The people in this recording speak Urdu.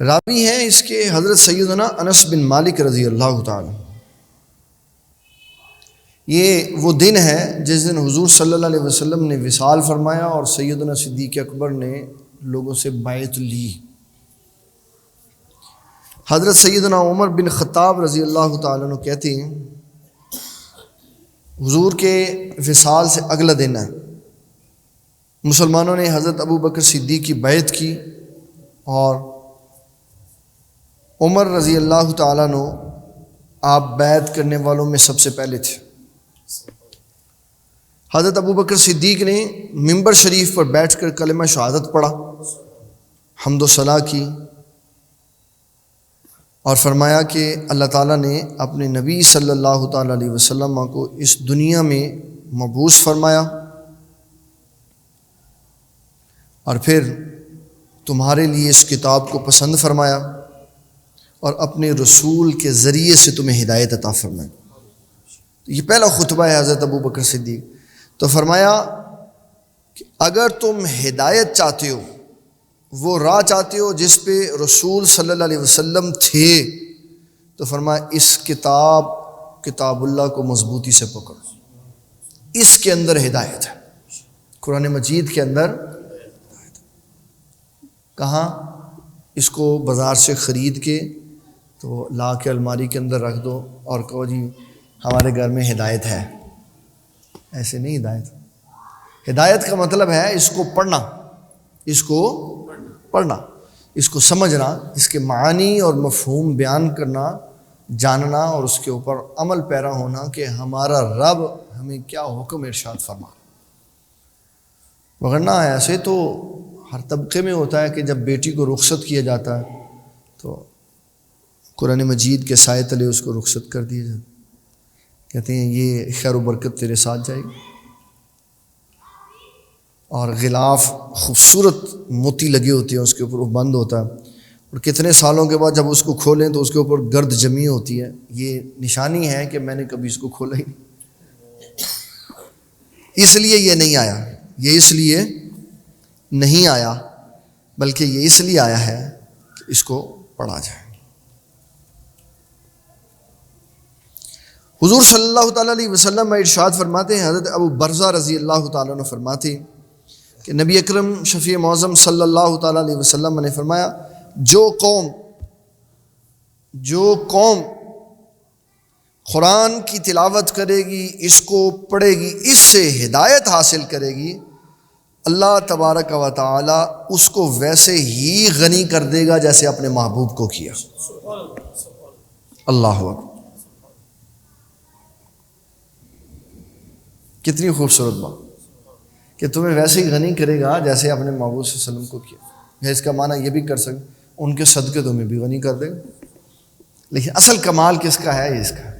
راوی ہیں اس کے حضرت سیدنا انس بن مالک رضی اللہ تعالی. یہ وہ دن ہے جس دن حضور صلی اللہ علیہ وسلم نے وصال فرمایا اور سیدنا صدیق اکبر نے لوگوں سے بیعت لی. حضرت سیدنا عمر بن خطاب رضی اللہ تعالیٰ عنہ کہتے ہیں حضور کے وصال سے اگلا دن ہے، مسلمانوں نے حضرت ابو بکر صدیق کی بیعت کی اور عمر رضی اللہ تعالیٰ عنہ آپ بیعت کرنے والوں میں سب سے پہلے تھے. حضرت ابو بکر صدیق نے ممبر شریف پر بیٹھ کر کلمہ شہادت پڑھا، حمد و ثنا کی اور فرمایا کہ اللہ تعالیٰ نے اپنے نبی صلی اللہ تعالیٰ علیہ وسلم کو اس دنیا میں مبعوث فرمایا اور پھر تمہارے لیے اس کتاب کو پسند فرمایا اور اپنے رسول کے ذریعے سے تمہیں ہدایت عطا فرمائی. یہ پہلا خطبہ ہے حضرت ابو بکر صدیق. تو فرمایا کہ اگر تم ہدایت چاہتے ہو، وہ راہ چاہتے ہو جس پہ رسول صلی اللہ علیہ وسلم تھے، تو فرمایا اس کتاب اللہ کو مضبوطی سے پکڑو، اس کے اندر ہدایت ہے. قرآن مجید کے اندر کہاں اس کو بازار سے خرید کے تو لا کے الماری کے اندر رکھ دو اور کہو جی ہمارے گھر میں ہدایت ہے. ایسے نہیں ہدایت کا مطلب ہے اس کو پڑھنا، اس کو سمجھنا، اس کے معانی اور مفہوم بیان کرنا، جاننا اور اس کے اوپر عمل پیرا ہونا کہ ہمارا رب ہمیں کیا حکم ارشاد فرما. وگرنہ ایسے تو ہر طبقے میں ہوتا ہے کہ جب بیٹی کو رخصت کیا جاتا ہے تو قرآن مجید کے سائے تلے اس کو رخصت کر دیا جاتا، کہتے ہیں یہ خیر و برکت تیرے ساتھ جائے گی. اور غلاف خوبصورت موتی لگے ہوتے ہیں اس کے اوپر، وہ بند ہوتا ہے اور کتنے سالوں کے بعد جب اس کو کھولیں تو اس کے اوپر گرد جمی ہوتی ہے. یہ نشانی ہے کہ میں نے کبھی اس کو کھولا ہی نہیں. اس لیے یہ نہیں آیا، یہ اس لیے نہیں آیا، بلکہ یہ اس لیے آیا ہے کہ اس کو پڑھا جائے. حضور صلی اللہ تعالیٰ علیہ وسلم ارشاد فرماتے ہیں، حضرت ابو برزہ رضی اللہ تعالیٰ عنہ فرماتے ہیں کہ نبی اکرم شفیع معظم صلی اللہ تعالیٰ علیہ وسلم نے فرمایا جو قوم قرآن کی تلاوت کرے گی، اس کو پڑھے گی، اس سے ہدایت حاصل کرے گی، اللہ تبارک و تعالی اس کو ویسے ہی غنی کر دے گا جیسے اپنے محبوب کو کیا. اللہ اکبر. کتنی خوبصورت بات کہ تمہیں ویسے ہی غنی کرے گا جیسے اپنے محبوب صلی اللہ علیہ وسلم کو کیا. اس کا معنی یہ بھی کر سکتے ان کے صدقے تمہیں بھی غنی کر دے گا، لیکن اصل کمال کس کا ہے؟ اس کا